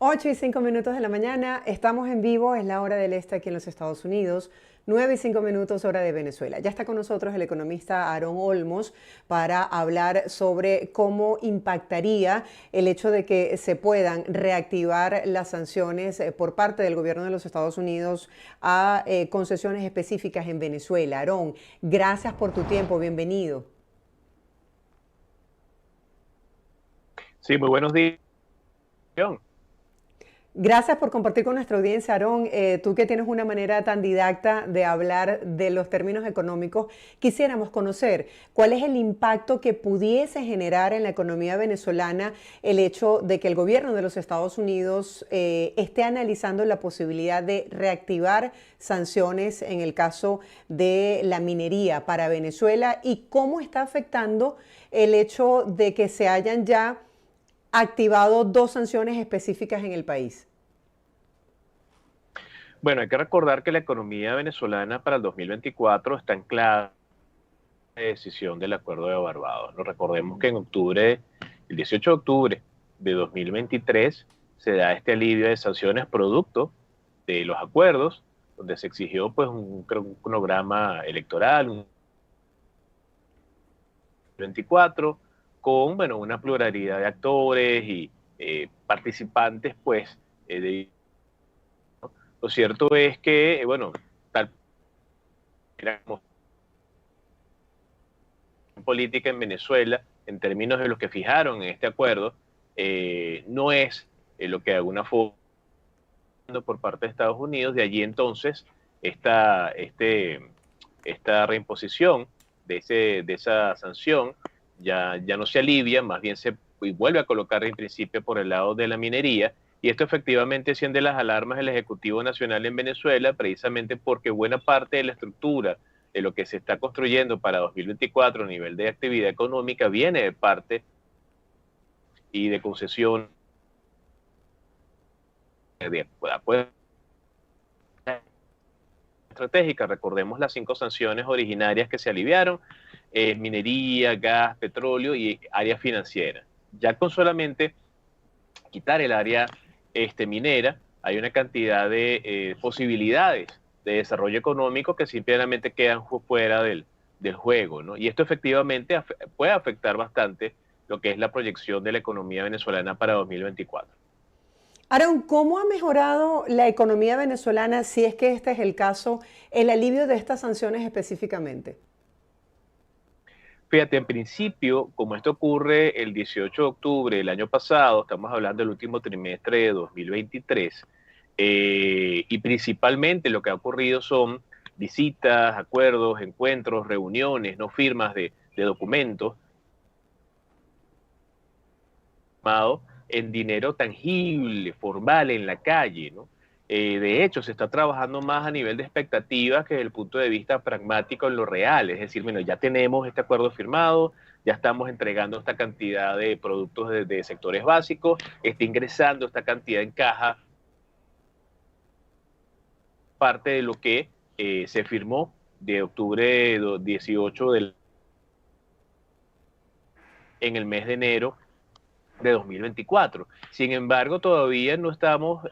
8:05 de la mañana, estamos en vivo, es la hora del este aquí en los Estados Unidos, 9:05 hora de Venezuela. Ya está con nosotros el economista Aarón Olmos para hablar sobre cómo impactaría el hecho de que se puedan reactivar las sanciones por parte del gobierno de los Estados Unidos a concesiones específicas en Venezuela. Aarón, gracias por tu tiempo, bienvenido. Sí, muy buenos días. Gracias por compartir con nuestra audiencia, Aarón. Tú que tienes una manera tan didacta de hablar de los términos económicos, quisiéramos conocer cuál es el impacto que pudiese generar en la economía venezolana el hecho de que el gobierno de los Estados Unidos esté analizando la posibilidad de reactivar sanciones en el caso de la minería para Venezuela y cómo está afectando el hecho de que se hayan ya activado dos sanciones específicas en el país. Bueno, hay que recordar que la economía venezolana para el 2024 está anclada en la decisión del Acuerdo de Barbados. No recordemos que el 18 de octubre de 2023, se da este alivio de sanciones producto de los acuerdos, donde se exigió pues un cronograma electoral, un 24, con bueno, una pluralidad de actores y participantes pues de. Lo cierto es que, bueno, tal era como política en Venezuela, en términos de los que fijaron en este acuerdo, no es lo que de alguna forma por parte de Estados Unidos. De allí entonces esta reimposición de esa sanción ya no se alivia, más bien se vuelve a colocar en principio por el lado de la minería. Y esto efectivamente enciende las alarmas del Ejecutivo Nacional en Venezuela, precisamente porque buena parte de la estructura de lo que se está construyendo para 2024 a nivel de actividad económica viene de parte y de concesión de acuerdo estratégica. Recordemos las 5 sanciones originarias que se aliviaron: minería, gas, petróleo y área financiera. Ya con solamente quitar el área minera, hay una cantidad de posibilidades de desarrollo económico que simplemente quedan fuera del juego, ¿no? Y esto efectivamente puede afectar bastante lo que es la proyección de la economía venezolana para 2024. Aaron, ¿cómo ha mejorado la economía venezolana, si es que este es el caso, el alivio de estas sanciones específicamente? Fíjate, en principio, como esto ocurre el 18 de octubre del año pasado, estamos hablando del último trimestre de 2023, y principalmente lo que ha ocurrido son visitas, acuerdos, encuentros, reuniones, no firmas de documentos en dinero tangible, formal, en la calle, ¿no? De hecho, se está trabajando más a nivel de expectativas que desde el punto de vista pragmático en lo real. Es decir, bueno, ya tenemos este acuerdo firmado, ya estamos entregando esta cantidad de productos de sectores básicos, está ingresando esta cantidad en caja, parte de lo que se firmó de octubre 18 en el mes de enero de 2024. Sin embargo, todavía no estamos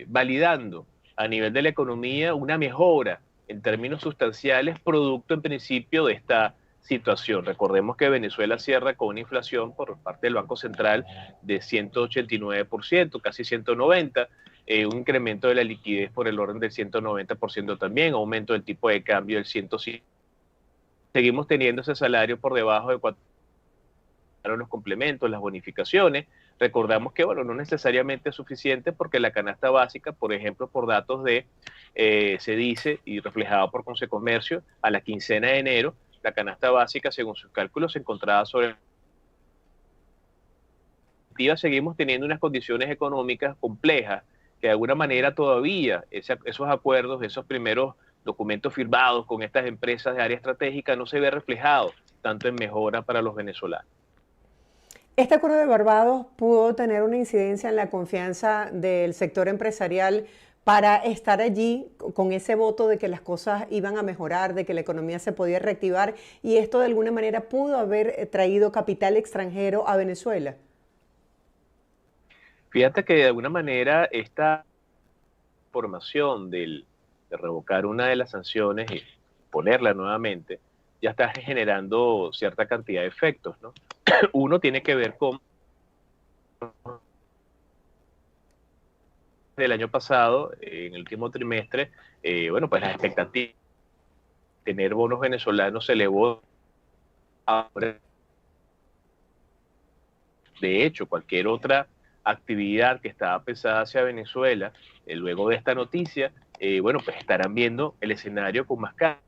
validando a nivel de la economía una mejora en términos sustanciales, producto en principio de esta situación. Recordemos que Venezuela cierra con una inflación por parte del Banco Central de 189%, casi 190%, un incremento de la liquidez por el orden del 190% también, aumento del tipo de cambio del 105%. Seguimos teniendo ese salario por debajo de 4, los complementos, las bonificaciones. Recordamos que, bueno, no necesariamente es suficiente porque la canasta básica, por ejemplo, por datos se dice, y reflejado por Consecomercio, a la quincena de enero, la canasta básica, según sus cálculos, se encontraba sobre. Seguimos teniendo unas condiciones económicas complejas que de alguna manera todavía esos acuerdos, esos primeros documentos firmados con estas empresas de área estratégica no se ve reflejado tanto en mejora para los venezolanos. Este acuerdo de Barbados pudo tener una incidencia en la confianza del sector empresarial para estar allí con ese voto de que las cosas iban a mejorar, de que la economía se podía reactivar, y esto de alguna manera pudo haber traído capital extranjero a Venezuela. Fíjate que de alguna manera esta formación de revocar una de las sanciones y ponerla nuevamente ya está generando cierta cantidad de efectos, ¿no? Uno tiene que ver con el año pasado, en el último trimestre, bueno, pues las expectativas de tener bonos venezolanos se elevó. Ahora, de hecho, cualquier otra actividad que estaba pensada hacia Venezuela, luego de esta noticia, bueno, pues estarán viendo el escenario con más calma.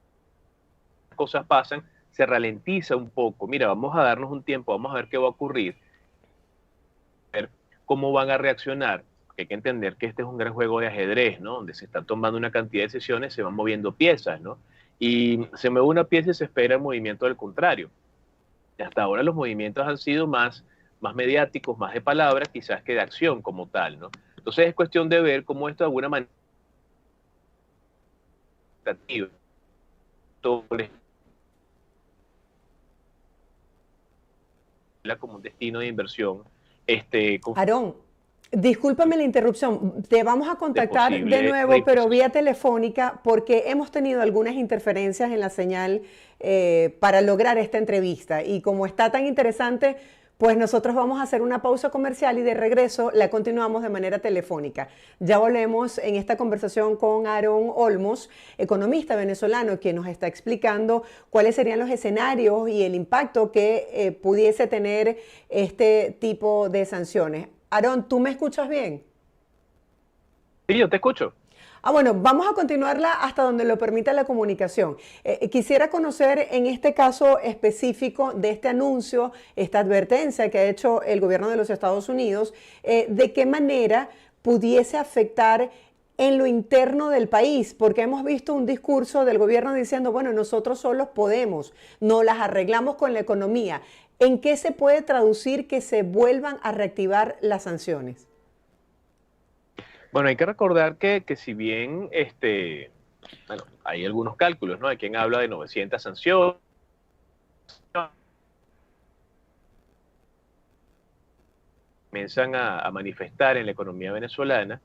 Cosas pasan, se ralentiza un poco. Mira, vamos a darnos un tiempo, vamos a ver qué va a ocurrir, a ver cómo van a reaccionar. Porque hay que entender que este es un gran juego de ajedrez, ¿no? Donde se están tomando una cantidad de decisiones, se van moviendo piezas, ¿no? Y se mueve una pieza y se espera el movimiento del contrario. Hasta ahora los movimientos han sido más mediáticos, más de palabras, quizás que de acción como tal, ¿no? Entonces es cuestión de ver cómo esto de alguna manera como un destino de inversión Aarón, discúlpame la interrupción. Te vamos a de contactar de posible nuevo, pero reimposición. vía telefónica, porque hemos tenido algunas interferencias en la señal para lograr esta entrevista. Y como está tan interesante, pues nosotros vamos a hacer una pausa comercial y de regreso la continuamos de manera telefónica. Ya volvemos en esta conversación con Aarón Olmos, economista venezolano, que nos está explicando cuáles serían los escenarios y el impacto que pudiese tener este tipo de sanciones. Aarón, ¿tú me escuchas bien? Sí, yo te escucho. Bueno, vamos a continuarla hasta donde lo permita la comunicación. Quisiera conocer en este caso específico de este anuncio, esta advertencia que ha hecho el gobierno de los Estados Unidos, de qué manera pudiese afectar en lo interno del país, porque hemos visto un discurso del gobierno diciendo, bueno, nosotros solos podemos, no las arreglamos con la economía. ¿En qué se puede traducir que se vuelvan a reactivar las sanciones? Bueno, hay que recordar que si bien bueno, hay algunos cálculos, ¿no? Hay quien habla de 900 sanciones, comienzan a manifestar en la economía venezolana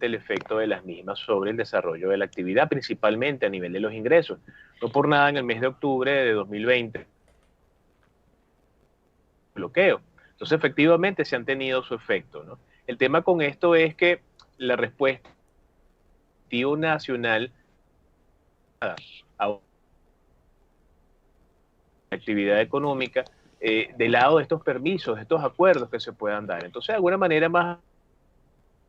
el efecto de las mismas sobre el desarrollo de la actividad, principalmente a nivel de los ingresos. No por nada en el mes de octubre de 2020, bloqueo. Entonces, efectivamente, se han tenido su efecto, ¿no? El tema con esto es que la respuesta nacional a la actividad económica del lado de estos permisos, de estos acuerdos que se puedan dar. Entonces, de alguna manera más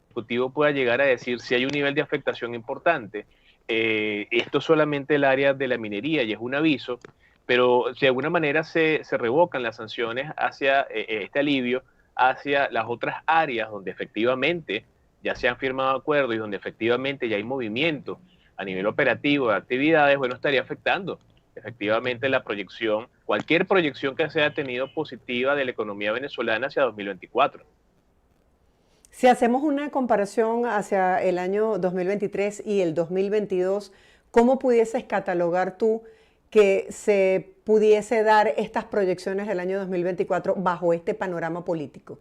ejecutivo pueda llegar a decir si hay un nivel de afectación importante, esto es solamente el área de la minería y es un aviso, pero si de alguna manera se revocan las sanciones hacia este alivio, hacia las otras áreas donde efectivamente ya se han firmado acuerdos y donde efectivamente ya hay movimiento a nivel operativo de actividades, bueno, estaría afectando efectivamente la proyección, cualquier proyección que se haya tenido positiva de la economía venezolana hacia 2024. Si hacemos una comparación hacia el año 2023 y el 2022, ¿cómo pudieses catalogar tú que se pudiese dar estas proyecciones del año 2024 bajo este panorama político?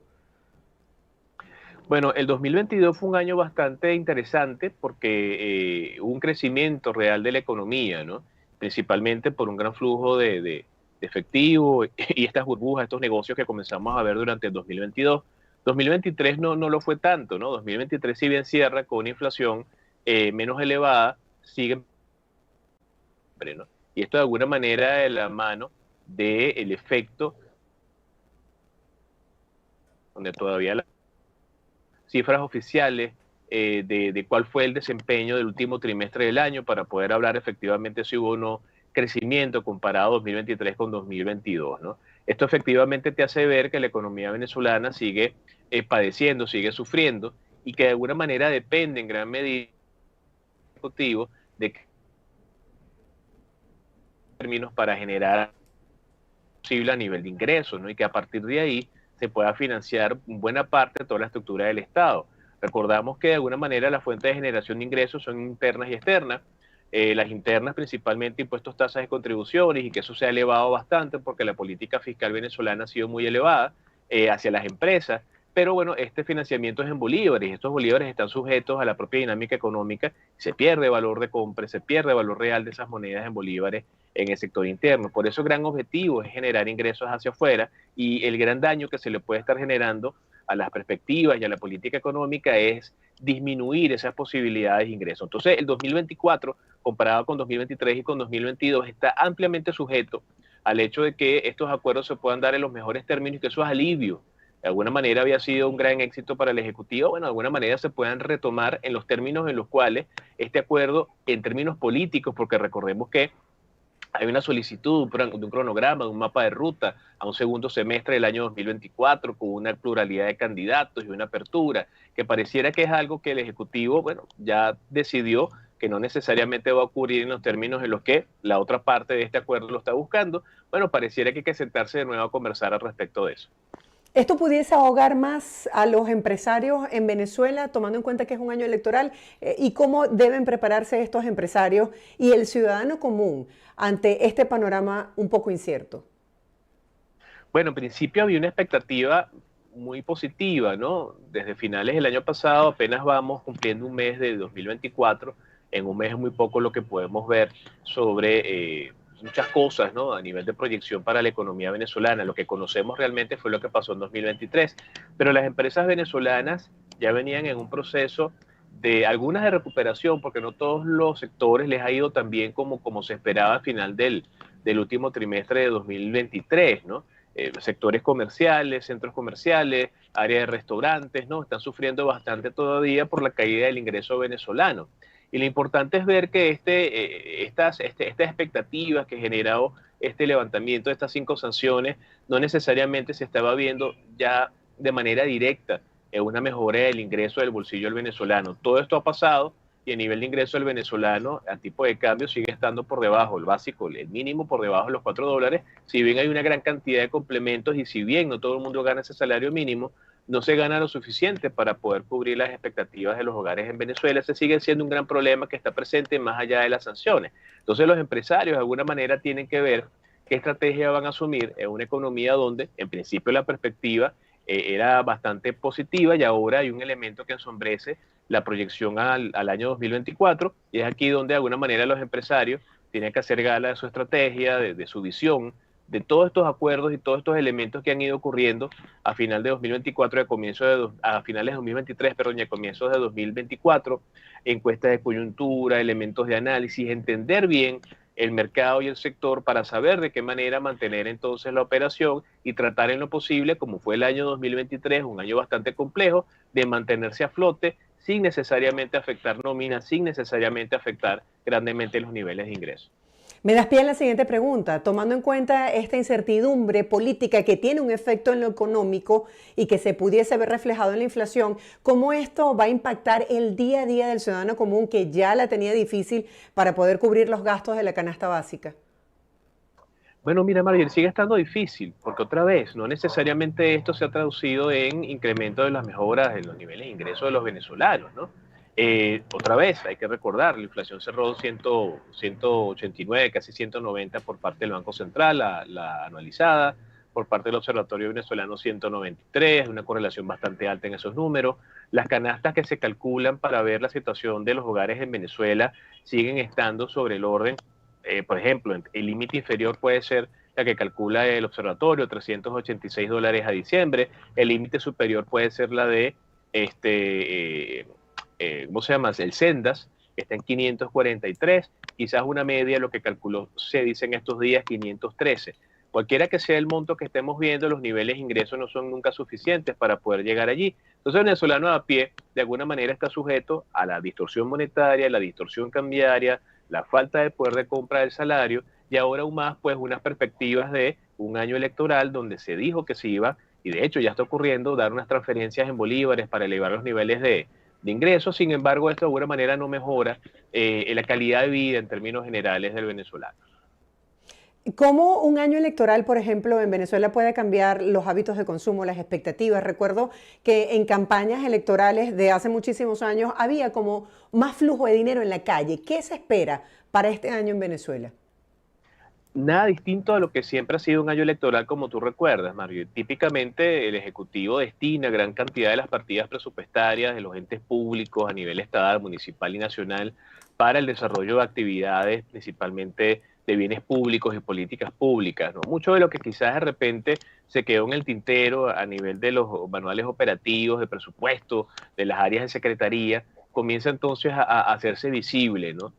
Bueno, el 2022 fue un año bastante interesante porque hubo un crecimiento real de la economía, ¿no? Principalmente por un gran flujo de efectivo y estas burbujas, estos negocios que comenzamos a ver durante el 2022. 2023 no lo fue tanto, ¿no? 2023 si bien cierra con una inflación menos elevada, sigue, ¿no? Y esto de alguna manera de la mano del efecto donde todavía las cifras oficiales de cuál fue el desempeño del último trimestre del año para poder hablar efectivamente si hubo o no crecimiento comparado 2023 con 2022, ¿no? Esto efectivamente te hace ver que la economía venezolana sigue padeciendo, sigue sufriendo y que de alguna manera depende en gran medida de términos para generar posible a nivel de ingresos, ¿no? Y que a partir de ahí se pueda financiar buena parte de toda la estructura del Estado. Recordamos que de alguna manera las fuentes de generación de ingresos son internas y externas. Las internas principalmente impuestos, tasas y contribuciones, y que eso se ha elevado bastante porque la política fiscal venezolana ha sido muy elevada hacia las empresas, pero bueno, este financiamiento es en bolívares, y estos bolívares están sujetos a la propia dinámica económica, se pierde valor de compra, se pierde valor real de esas monedas en bolívares en el sector interno. Por eso el gran objetivo es generar ingresos hacia afuera, y el gran daño que se le puede estar generando a las perspectivas y a la política económica es disminuir esas posibilidades de ingresos. Entonces, el 2024, comparado con 2023 y con 2022, está ampliamente sujeto al hecho de que estos acuerdos se puedan dar en los mejores términos y que eso es alivio. De alguna manera había sido un gran éxito para el Ejecutivo, bueno, de alguna manera se puedan retomar en los términos en los cuales este acuerdo, en términos políticos, porque recordemos que hay una solicitud de un cronograma, de un mapa de ruta a un segundo semestre del año 2024 con una pluralidad de candidatos y una apertura, que pareciera que es algo que el Ejecutivo, bueno, ya decidió que no necesariamente va a ocurrir en los términos en los que la otra parte de este acuerdo lo está buscando. Bueno, pareciera que hay que sentarse de nuevo a conversar al respecto de eso. ¿Esto pudiese ahogar más a los empresarios en Venezuela, tomando en cuenta que es un año electoral? ¿Y cómo deben prepararse estos empresarios y el ciudadano común ante este panorama un poco incierto? Bueno, en principio había una expectativa muy positiva, ¿no? Desde finales del año pasado apenas vamos cumpliendo un mes de 2024. En un mes es muy poco lo que podemos ver sobre muchas cosas, ¿no? A nivel de proyección para la economía venezolana. Lo que conocemos realmente fue lo que pasó en 2023. Pero las empresas venezolanas ya venían en un proceso de algunas de recuperación, porque no todos los sectores les ha ido tan bien como se esperaba al final del último trimestre de 2023, ¿no? Sectores comerciales, centros comerciales, áreas de restaurantes, ¿no? Están sufriendo bastante todavía por la caída del ingreso venezolano. Y lo importante es ver que estas expectativas que generó este levantamiento de estas 5 sanciones no necesariamente se estaba viendo ya de manera directa en una mejora del ingreso del bolsillo del venezolano. Todo esto ha pasado y el nivel de ingreso del venezolano a tipo de cambio sigue estando por debajo, el básico, el mínimo por debajo de los $4, si bien hay una gran cantidad de complementos y si bien no todo el mundo gana ese salario mínimo, no se gana lo suficiente para poder cubrir las expectativas de los hogares en Venezuela. Ese sigue siendo un gran problema que está presente más allá de las sanciones. Entonces los empresarios de alguna manera tienen que ver qué estrategia van a asumir en una economía donde en principio la perspectiva era bastante positiva y ahora hay un elemento que ensombrece la proyección al año 2024 y es aquí donde de alguna manera los empresarios tienen que hacer gala de su estrategia, de su visión, de todos estos acuerdos y todos estos elementos que han ido ocurriendo a final de 2024 a finales de 2023, perdón, y a comienzos de 2024, encuestas de coyuntura, elementos de análisis, entender bien el mercado y el sector para saber de qué manera mantener entonces la operación y tratar en lo posible, como fue el año 2023, un año bastante complejo, de mantenerse a flote sin necesariamente afectar nóminas, sin necesariamente afectar grandemente los niveles de ingresos. Me das pie a la siguiente pregunta. Tomando en cuenta esta incertidumbre política que tiene un efecto en lo económico y que se pudiese ver reflejado en la inflación, ¿cómo esto va a impactar el día a día del ciudadano común que ya la tenía difícil para poder cubrir los gastos de la canasta básica? Bueno, mira, Mariel, sigue estando difícil, porque otra vez, no necesariamente esto se ha traducido en incremento de las mejoras en los niveles de ingresos de los venezolanos, ¿no? Otra vez, hay que recordar, la inflación cerró 189, casi 190 por parte del Banco Central, la anualizada, por parte del Observatorio Venezolano 193, una correlación bastante alta en esos números. Las canastas que se calculan para ver la situación de los hogares en Venezuela siguen estando sobre el orden. Por ejemplo, el límite inferior puede ser la que calcula el observatorio, $386 a diciembre. El límite superior puede ser la de, ¿cómo se llama? El Sendas, que está en 543. Quizás una media, lo que calculó, se dice en estos días, 513. Cualquiera que sea el monto que estemos viendo, los niveles de ingresos no son nunca suficientes para poder llegar allí. Entonces el venezolano a pie, de alguna manera, está sujeto a la distorsión monetaria, la distorsión cambiaria, la falta de poder de compra del salario y ahora aún más pues unas perspectivas de un año electoral donde se dijo que se iba, y de hecho ya está ocurriendo, dar unas transferencias en bolívares para elevar los niveles de ingresos. Sin embargo, esto de alguna manera no mejora la calidad de vida en términos generales del venezolano. ¿Cómo un año electoral, por ejemplo, en Venezuela puede cambiar los hábitos de consumo, las expectativas? Recuerdo que en campañas electorales de hace muchísimos años había como más flujo de dinero en la calle. ¿Qué se espera para este año en Venezuela? Nada distinto a lo que siempre ha sido un año electoral, como tú recuerdas, Mario. Típicamente el Ejecutivo destina gran cantidad de las partidas presupuestarias de los entes públicos a nivel estatal, municipal y nacional para el desarrollo de actividades, principalmente de bienes públicos y políticas públicas, ¿no? Mucho de lo que quizás de repente se quedó en el tintero a nivel de los manuales operativos, de presupuesto, de las áreas de secretaría, comienza entonces a hacerse visible, ¿no?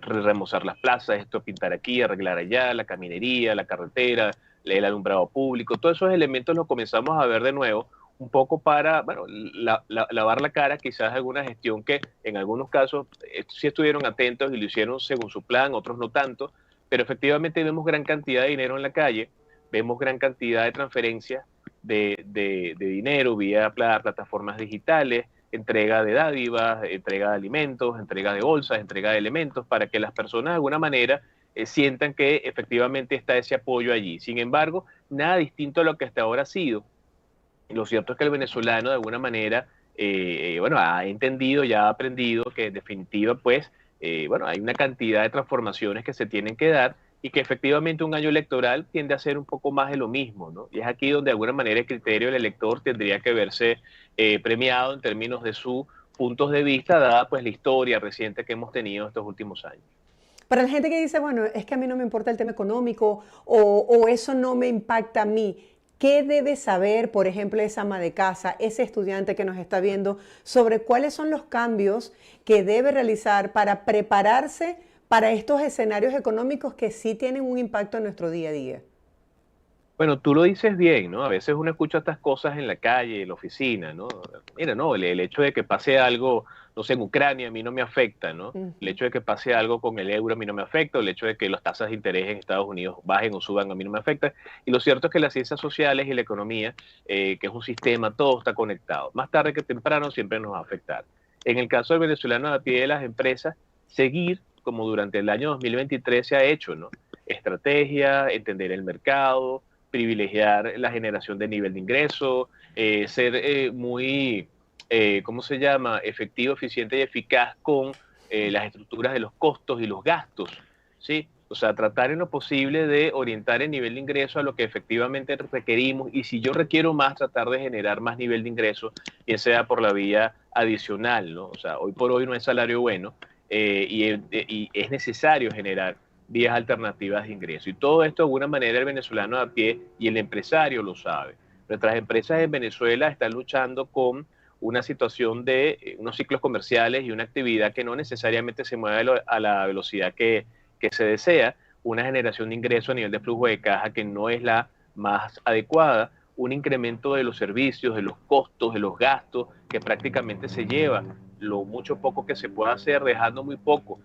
Remozar las plazas, esto pintar aquí, arreglar allá, la caminería, la carretera, el alumbrado público, todos esos elementos los comenzamos a ver de nuevo, un poco para, bueno, lavar la cara quizás de alguna gestión que en algunos casos sí estuvieron atentos y lo hicieron según su plan, otros no tanto, pero efectivamente vemos gran cantidad de dinero en la calle, vemos gran cantidad de transferencias de dinero vía plataformas digitales, entrega de dádivas, entrega de alimentos, entrega de bolsas, entrega de elementos, para que las personas de alguna manera sientan que efectivamente está ese apoyo allí. Sin embargo, nada distinto a lo que hasta ahora ha sido. Lo cierto es que el venezolano de alguna manera, bueno, ha entendido, ya ha aprendido que en definitiva, pues, bueno, hay una cantidad de transformaciones que se tienen que dar y que efectivamente un año electoral tiende a ser un poco más de lo mismo, ¿no? Y es aquí donde de alguna manera el criterio del elector tendría que verse premiado en términos de sus puntos de vista, dada pues la historia reciente que hemos tenido estos últimos años. Para la gente que dice, bueno, es que a mí no me importa el tema económico o eso no me impacta a mí, ¿qué debe saber, por ejemplo, esa ama de casa, ese estudiante que nos está viendo, sobre cuáles son los cambios que debe realizar para prepararse para estos escenarios económicos que sí tienen un impacto en nuestro día a día? Bueno, tú lo dices bien, ¿no? A veces uno escucha estas cosas en la calle, en la oficina, ¿no? Mira, no, el hecho de que pase algo, no sé, en Ucrania a mí no me afecta, ¿no? El Ujú. hecho de que pase algo con el euro a mí no me afecta, el hecho de que las tasas de interés en Estados Unidos bajen o suban a mí no me afecta. Y lo cierto es que las ciencias sociales y la economía, que es un sistema, todo está conectado. Más tarde que temprano siempre nos va a afectar. En el caso del venezolano a pie de las empresas, seguir como durante el año 2023 se ha hecho, ¿no? Estrategia, entender el mercado, privilegiar la generación de nivel de ingreso, ser muy, ¿cómo se llama?, efectivo, eficiente y eficaz con las estructuras de los costos y los gastos, ¿sí? O sea, tratar en lo posible de orientar el nivel de ingreso a lo que efectivamente requerimos y si yo requiero más, tratar de generar más nivel de ingreso, bien sea por la vía adicional, ¿no? O sea, hoy por hoy no es salario bueno y es necesario generar vías alternativas de ingreso. Y todo esto de alguna manera el venezolano a pie y el empresario lo sabe. Nuestras empresas en Venezuela están luchando con una situación de unos ciclos comerciales y una actividad que no necesariamente se mueve a la velocidad que se desea, una generación de ingresos a nivel de flujo de caja que no es la más adecuada, un incremento de los servicios, de los costos, de los gastos, que prácticamente se lleva lo mucho poco que se puede hacer, dejando muy poco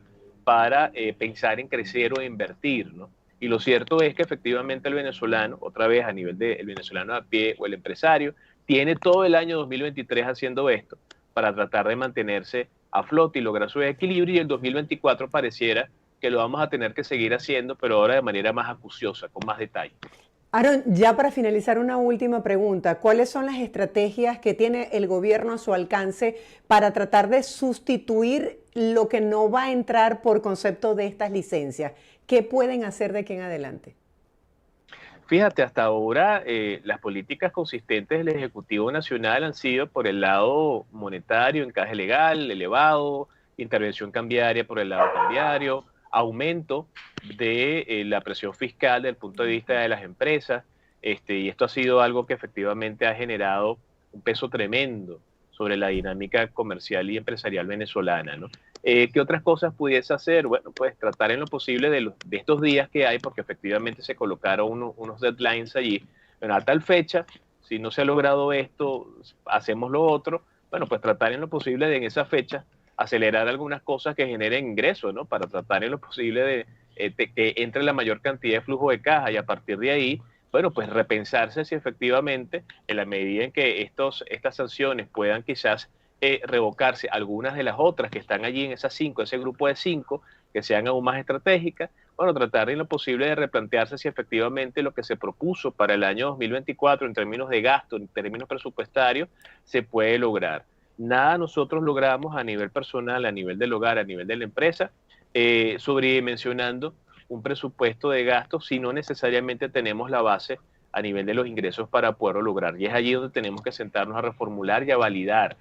para pensar en crecer o invertir, ¿no? Y lo cierto es que efectivamente el venezolano, otra vez a nivel del venezolano a pie o el empresario, tiene todo el año 2023 haciendo esto para tratar de mantenerse a flote y lograr su equilibrio y el 2024 pareciera que lo vamos a tener que seguir haciendo, pero ahora de manera más acuciosa, con más detalle. Aaron, ya para finalizar una última pregunta, ¿cuáles son las estrategias que tiene el gobierno a su alcance para tratar de sustituir lo que no va a entrar por concepto de estas licencias? ¿Qué pueden hacer de aquí en adelante? Fíjate, hasta ahora las políticas consistentes del Ejecutivo Nacional han sido por el lado monetario, encaje legal elevado, intervención cambiaria por el lado cambiario, aumento de la presión fiscal desde el punto de vista de las empresas, y esto ha sido algo que efectivamente ha generado un peso tremendo sobre la dinámica comercial y empresarial venezolana, ¿no? ¿Qué otras cosas pudiese hacer? Bueno, pues tratar en lo posible de estos días que hay, porque efectivamente se colocaron unos deadlines allí. Bueno, a tal fecha, si no se ha logrado esto, hacemos lo otro. Bueno, pues tratar en lo posible de en esa fecha acelerar algunas cosas que generen ingresos, ¿no? Para tratar en lo posible de que entre la mayor cantidad de flujo de caja y a partir de ahí, bueno, pues repensarse si efectivamente, en la medida en que estas sanciones puedan quizás revocarse algunas de las otras que están allí en esas cinco, ese grupo de cinco, que sean aún más estratégicas, bueno, tratar en lo posible de replantearse si efectivamente lo que se propuso para el año 2024 en términos de gasto, en términos presupuestarios, se puede lograr. Nada nosotros logramos a nivel personal, a nivel del hogar, a nivel de la empresa, sobredimensionando un presupuesto de gastos si no necesariamente tenemos la base a nivel de los ingresos para poderlo lograr. Y es allí donde tenemos que sentarnos a reformular y a validar.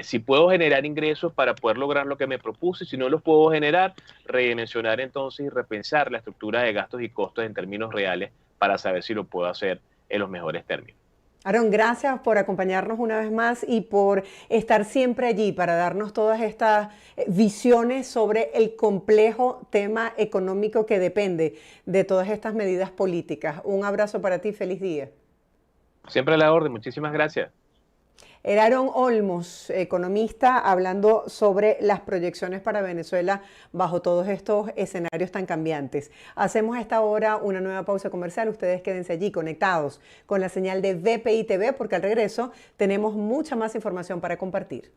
Si puedo generar ingresos para poder lograr lo que me propuse, si no los puedo generar, redimensionar entonces y repensar la estructura de gastos y costos en términos reales para saber si lo puedo hacer en los mejores términos. Aarón, gracias por acompañarnos una vez más y por estar siempre allí para darnos todas estas visiones sobre el complejo tema económico que depende de todas estas medidas políticas. Un abrazo para ti, feliz día. Siempre a la orden, muchísimas gracias. Era Aarón Olmos, economista, hablando sobre las proyecciones para Venezuela bajo todos estos escenarios tan cambiantes. Hacemos a esta hora una nueva pausa comercial. Ustedes quédense allí conectados con la señal de VPI TV porque al regreso tenemos mucha más información para compartir.